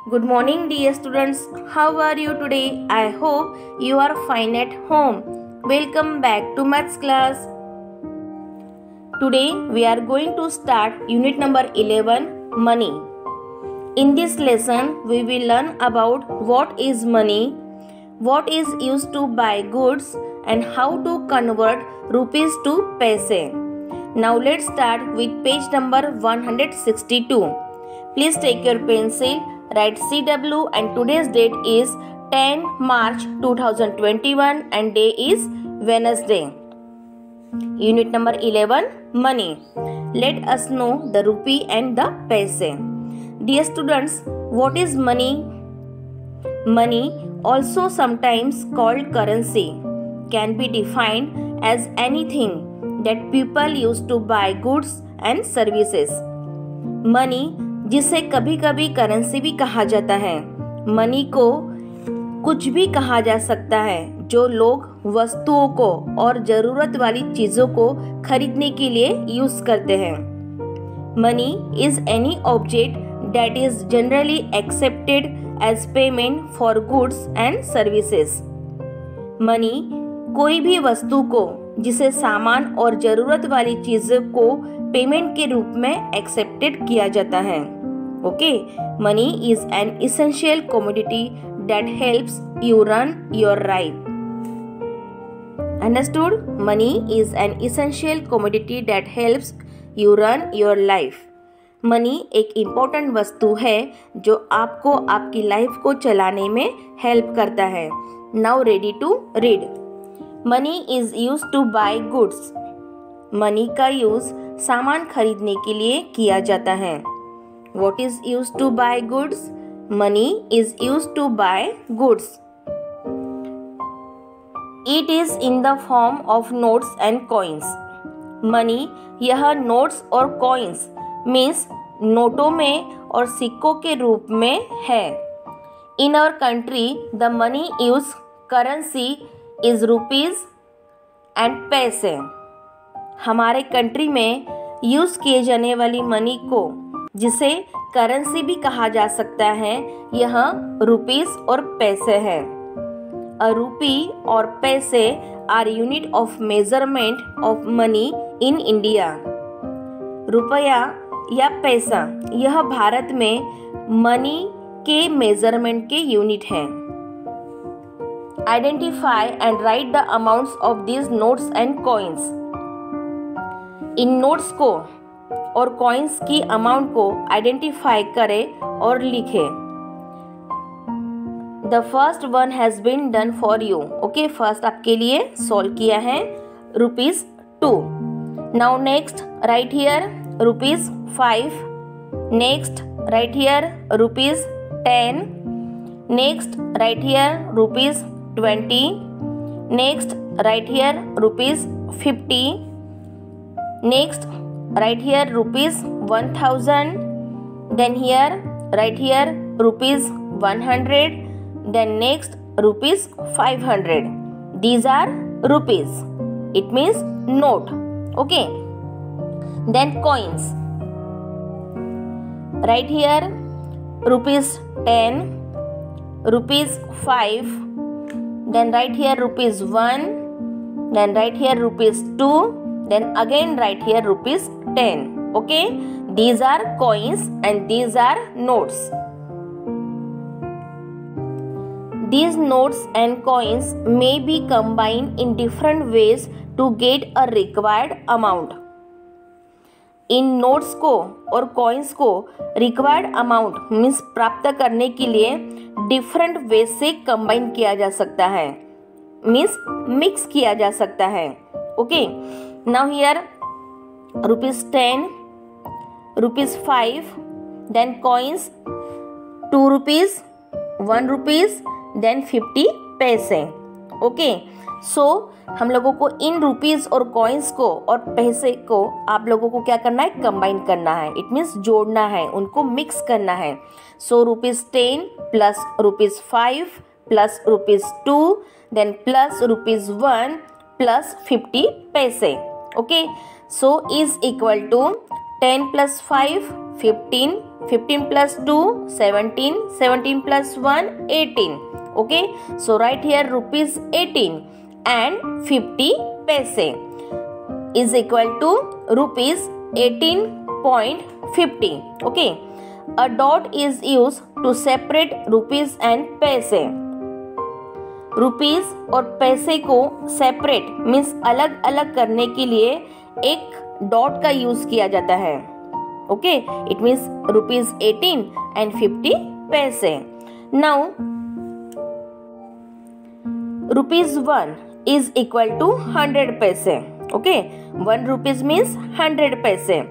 Good morning, dear students. How are you today? I hope you are fine at home. Welcome back to Maths class. Today we are going to start unit number 11, Money. In this lesson, we will learn about what is money, what is used to buy goods, and how to convert rupees to paise. Now let's start with page number 162. Please take your pencil, write CW, and today's date is 10 March 2021 and day is Wednesday. Unit number 11, Money. Let us know the rupee and the paise. Dear students, what is money? Money, also sometimes called currency, can be defined as anything that people use to buy goods and services. Money, जिसे कभी कभी currency भी कहा जाता है, money को कुछ भी कहा जा सकता है जो लोग वस्तुओं को और ज़रूरत वाली चीज़ों को खरीदने के लिए यूज़ करते हैं. Money is any object that is generally accepted as payment for goods and services. Money कोई भी वस्तु को जिसे सामान और ज़रूरत वाली चीज़ों को पेमेंट के रूप में एक्सेप्टेड किया जाता है. Okay, money is an essential commodity that helps you run your life. Understood? Money is an essential commodity that helps you run your life. Money एक important वस्तु है जो आपको आपकी लाइफ को चलाने में हेल्प करता है. Now ready to read. Money is used to buy goods. Money का यूज सामान खरीदने के लिए किया जाता है. What is used to buy goods? Money is used to buy goods. It is in the form of notes and coins. Money यह notes और coins means नोटों में और सिक्कों के रूप में है. In our country, the money used currency is rupees and paise. हमारे कंट्री में यूज किए जाने वाली मनी को जिसे करेंसी भी कहा जा सकता है, यह रुपीस और पैसे है. अ रूपी और paise are unit of measurement of money in India. रुपया या पैसा यह भारत में मनी के मेजरमेंट के यूनिट है. Identify and right the amounts of these notes and coins. In notes को और कॉइन्स की अमाउंट को आइडेंटिफाई करें और लिखें. The first one has been done for you. Okay, first आपके लिए सॉल्व किया है ₹2. Now next write here ₹5. Next write here ₹10. Next write here ₹20. Next write here ₹50. Next write here ₹1000. then here write here ₹100. then next ₹500. these are rupees. it means note. Okay, then coins. write here ₹10, ₹5. then write here ₹1. then write here ₹2. then again write here ₹10. Okay, these are coins and these are notes. These notes and coins may be combined in different ways to get a required amount. In notes को और coins को required amount means प्राप्त करने के लिए different way से combine किया जा सकता है, मीन्स मिक्स किया जा सकता है. Okay, now here ₹10, ₹5, then coins ₹2, ₹1, then 50 पैसे. ओके, सो हम लोगों को इन रुपीज़ और कॉइन्स को और पैसे को आप लोगों को क्या करना है, कंबाइन करना है. इट मीन्स जोड़ना है, उनको मिक्स करना है. So ₹10 plus ₹5 plus ₹2 then plus ₹1 plus 50 paise. Okay, so is equal to 10 plus 5 15, 15 plus 2, 17, 17 plus 1, 18. Okay, so write here rupees 18 and 50 paise is equal to rupees 18.50. Okay, a dot is used to separate rupees and paise. Rupees और पैसे को separate means अलग अलग करने के लिए एक dot का यूज किया जाता है. Okay, it means rupees 18 and 50 paise. Now rupees 1 is equal to 100 paise. Okay, 1 rupees means 100 paise.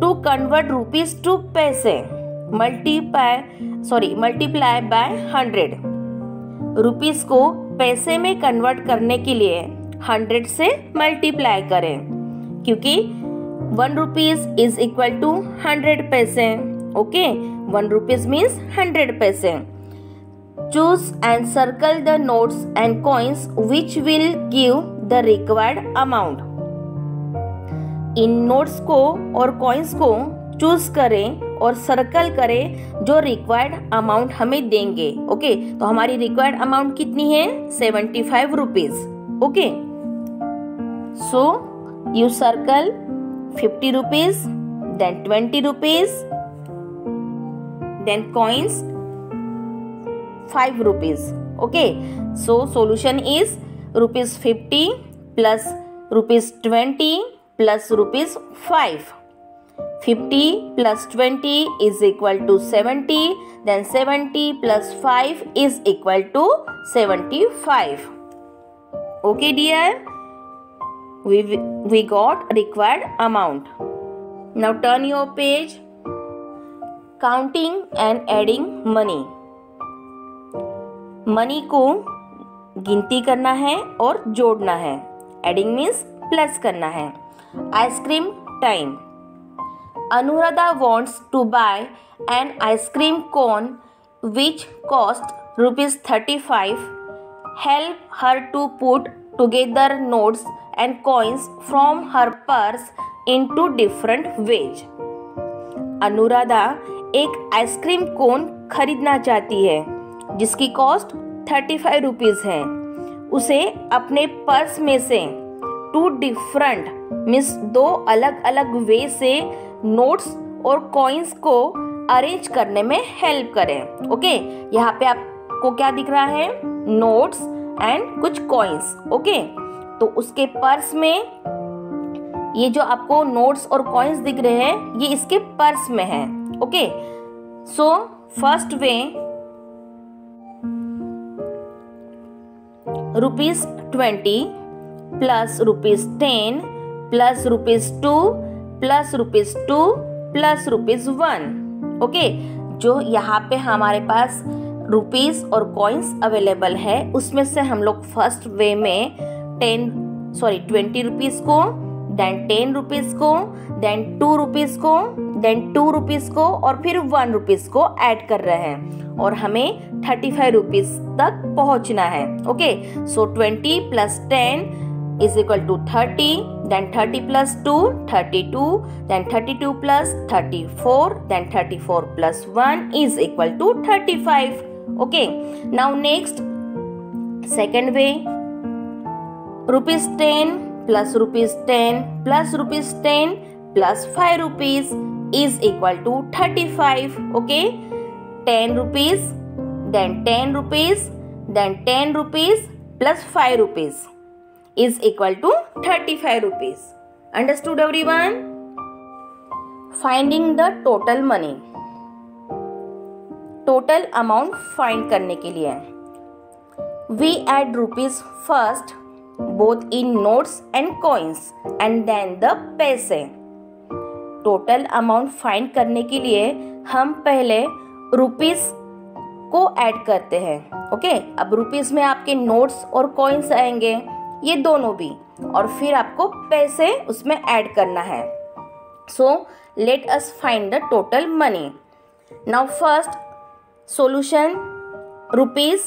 To convert rupees to paise multiply by 100. Rupees को पैसे में कन्वर्ट करने के लिए 100 से मल्टीप्लाई करें, क्योंकि 1 rupees is equal to 100 paise. Okay, 1 rupees means 100 पैसे. Choose and circle the notes and coins which will give the required amount. In notes को और कॉइन्स को चूज करें और सर्कल करें जो रिक्वायर्ड अमाउंट हमें देंगे. ओके, तो हमारी रिक्वायर्ड अमाउंट कितनी है? 75 rupees. Okay, so you circle 50 rupees, then 20 rupees, then coins 5 rupees. Okay, so solution is rupees 50 plus rupees 20 plus rupees 5. 50 plus 20 is equal to 70, then 70 plus 5 is equal to 75. Okay dear, we got required amount. Now turn your page. Counting and adding money. Money को गिनती करना है और जोड़ना है. Adding means plus करना है. Ice-cream time. Anuradha wants to buy an ice cream cone which costs rupees 35. Help her to put together notes and coins from her purse into different ways. Anuradha एक आइसक्रीम कोन खरीदना चाहती है जिसकी cost 35 rupees है. उसे अपने purse में से 2 डिफरेंट मीन्स 2 अलग अलग वे से नोट्स और कॉइन्स को अरेंज करने में हेल्प करें. ओके, यहाँ पे आपको क्या दिख रहा है? नोट्स एंड कुछ कॉइन्स. ओके, तो उसके पर्स में ये जो आपको नोट्स और कॉइन्स दिख रहे हैं ये इसके पर्स में है. Okay, so first way rupees 20 plus rupees 10 plus rupees 2 plus rupees 2 plus rupees 1. Okay, जो यहाँ पे हमारे पास रुपीज और कॉइन्स अवेलेबल है उसमें से हम लोग फर्स्ट वे में 20 रुपीज को, देन 10 रुपीज को, देन 2 रुपीज को, देन 2 रुपीज को और फिर 1 रुपीज को ऐड कर रहे हैं और हमें 35 रुपीज तक पहुंचना है. Okay, so 20 plus 10 is equal to 30, then 30 plus 2, 32, then 32 plus 34, then 34 plus 1 is equal to 35. Okay, now next second way, rupees 10 plus rupees 10 plus rupees 10 plus 5 rupees is equal to 35. Okay, 10 rupees, then 10 rupees, then 10 rupees plus 5 rupees is equal to 35 rupees. Understood everyone? Finding the total money. Total amount find करने के लिए we add rupees first both in notes and coins and then the पैसे. Total amount find करने के लिए हम पहले rupees को ऐड करते हैं. ओके, अब रुपीस में आपके नोट्स और कॉइन्स आएंगे, ये दोनों भी, और फिर आपको पैसे उसमें ऐड करना है. So let us find the total money. Now first solution rupees.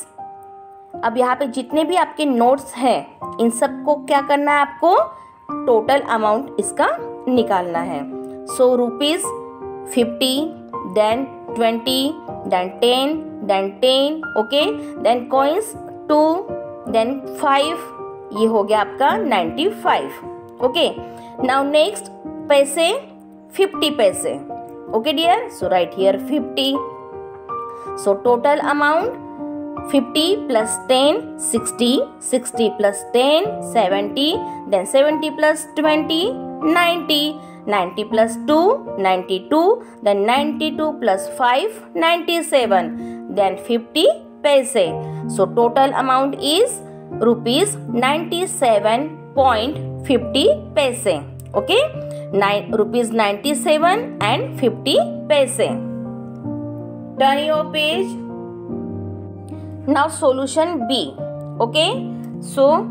अब यहाँ पे जितने भी आपके नोट्स हैं इन सब को क्या करना है? आपको टोटल अमाउंट इसका निकालना है. So rupees 50, then 20, then 10, then 10, okay, then coins 2, then 5, ये हो गया आपका 95, okay. Now next पैसे 50 paise, okay dear, so write here 50. So total amount 50 plus 10 60, 60 plus 10 70, then 70 plus 20 90, 90 plus 2 92, then 92 plus 5 97, then 50 paise. So total amount is rupees 97.50 paise, okay, rupees 97 and 50 paise. Turn your page. Now solution B, okay. So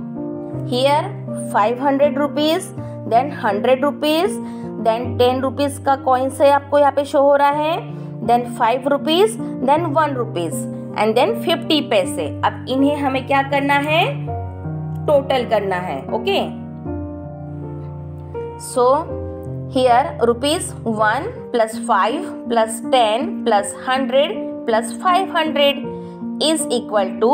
here 500 rupees, then 100 rupees, then 10 rupees का coins है आपको यहाँ पे show हो रहा है, then 5 rupees, then 1 rupees and then 50 पैसे. अब इन्हें हमें क्या करना है, टोटल करना है, okay. So here rupees 1 plus 5 plus 10 plus 100 plus 500 is equal to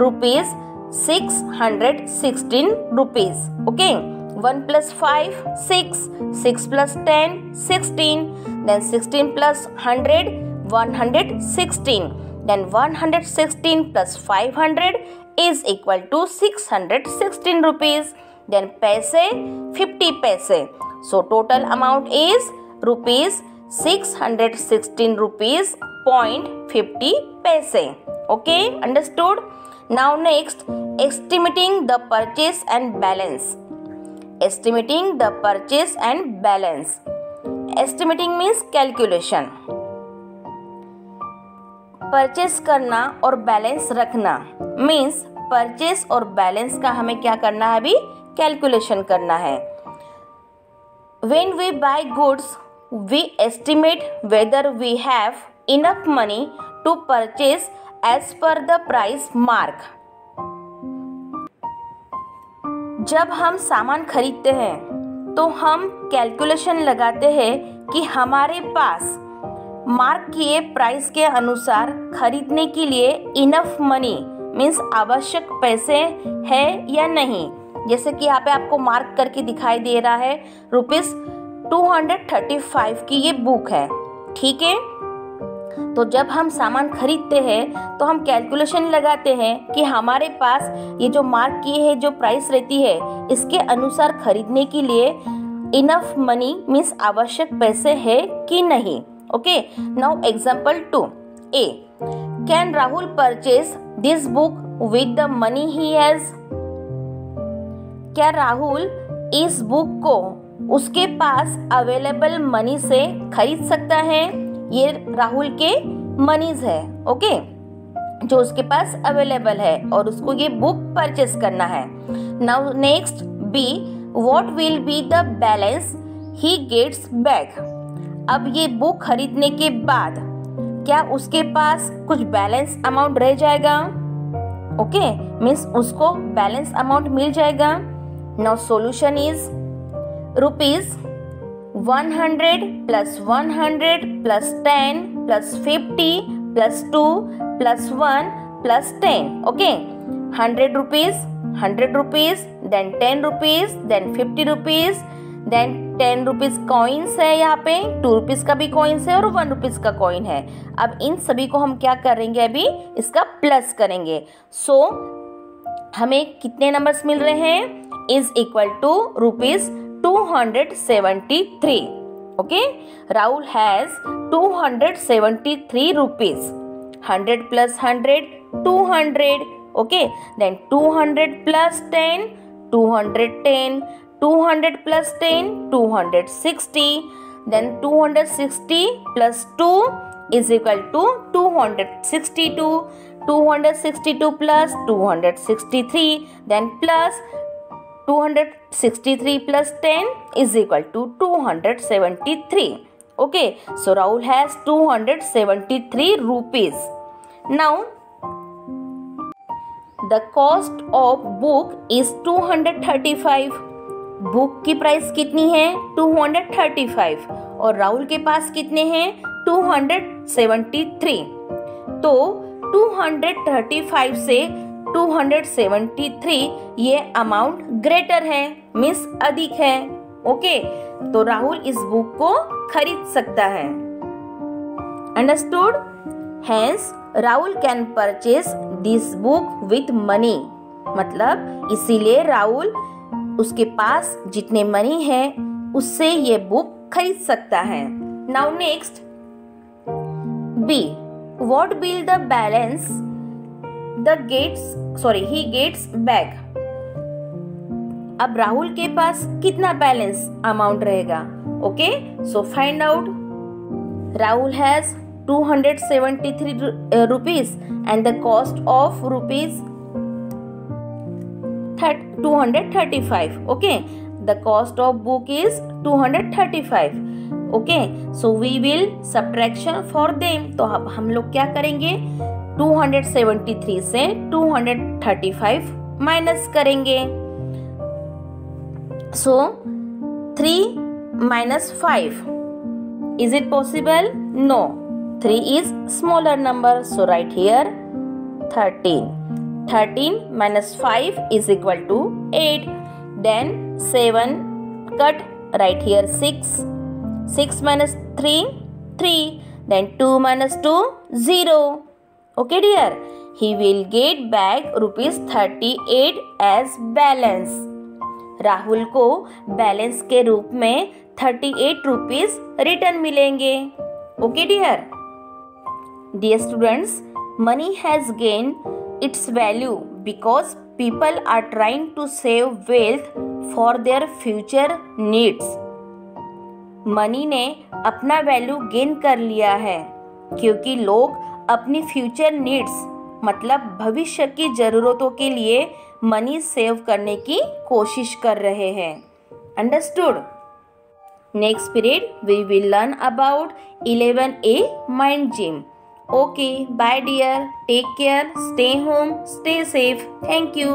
rupees 616 rupees, okay. 1 plus 5 6, 6 plus 10 16, then 16 plus 100 116, then 116 plus 500 is equal to 616 rupees, then paise 50 paise. So total amount is rupees 616 rupees .50 paise, okay, understood. Now next, estimating the purchase and balance. Estimating the purchase and balance. Estimating means calculation. Purchase करना और balance रखना means purchase और balance का हमें क्या करना है, अभी कैलकुलेशन करना है. When we buy goods, we estimate whether we have enough money to purchase as per the price mark. जब हम सामान खरीदते हैं तो हम कैलकुलेशन लगाते हैं कि हमारे पास मार्क किए प्राइस के अनुसार खरीदने के लिए इनफ मनी मीन्स आवश्यक पैसे है या नहीं. जैसे कि यहाँ पे आपको मार्क करके दिखाई दे रहा है रुपीस 235 की ये बुक है, ठीक है. तो जब हम सामान खरीदते हैं तो हम कैलकुलेशन लगाते हैं कि हमारे पास ये जो मार्क किए है जो प्राइस रहती है इसके अनुसार खरीदने के लिए इनफ मनी मीन्स आवश्यक पैसे है कि नहीं. Okay, now example 2 A. Can Rahul purchase this book with the money he has? क्या राहुल इस बुक को उसके पास अवेलेबल मनी से खरीद सकता है? ये राहुल के मनीज है, ओके, जो उसके पास अवेलेबल है और उसको ये बुक परचेस करना है. Now next B. What will be the balance he gets back? अब ये बुक खरीदने के बाद क्या उसके पास कुछ बैलेंस अमाउंट रह जाएगा? ओके, मीन्स उसको बैलेंस अमाउंट मिल जाएगा. Now solution is rupees 100 plus 100 plus 10 plus 50 plus 2 plus 1 plus 10. Okay, 100 rupees then 10 rupees then 50 rupees then 10 rupees coins है, यहाँ पे 2 रुपीज का भी कॉइन्स है और 1 रुपीज का कॉइन है. अब इन सभी को हम क्या करेंगे, अभी इसका प्लस करेंगे. सो हमें कितने नंबर्स मिल रहे हैं? Is equal to rupees 273. Okay, Rahul has 273 rupees. 100 plus 100 200. Okay, then 200 plus 10 210. 200 plus 10 260, then 260 plus 2 is equal to 262. 262 plus 263, then plus 263 plus 10 is equal to 273. Okay, so Rahul has 273 rupees. Now the cost of book is 235. Book की price कितनी है 235 और राहुल के पास कितने हैं 273। तो 235 से 273 ये अमाउंट ग्रेटर है, मीन्स अधिक है। ओके, तो राहुल इस बुक को खरीद सकता है। Understood? Hence Rahul can purchase this book with money. मतलब इसीलिए राहुल उसके पास जितने मनी है उससे ये बुक खरीद सकता है। Now next B, what will the balance he gets back। अब राहुल के पास कितना बैलेंस अमाउंट रहेगा? Okay, so find out. Rahul has 273 rupees and the cost of rupees 235. Okay, the cost of book is 235. Okay, so we will subtraction for them. तो अब हम लोग क्या करेंगे 273 से 235 माइनस करेंगे। So 3 minus 5. Is it possible? No. 3 is smaller number. So write here 13. 13 minus 5 is equal to 8. Then 7 cut. Write here 6. 6 minus 3, 3. Then 2 minus 2, 0. Okay dear. He will get back rupees 38 as balance. Rahul को balance के रूप में 38 rupees return मिलेंगे। Okay dear. Dear students, money has gain its value because people are trying to save wealth for their future needs. Money ने अपना value gain कर लिया है क्योंकि लोग अपनी फ्यूचर नीड्स मतलब भविष्य की जरूरतों के लिए मनी सेव करने की कोशिश कर रहे हैं। Understood? Next period we will learn about 11A mind gym. Okay, bye dear, take care, stay home, stay safe, thank you.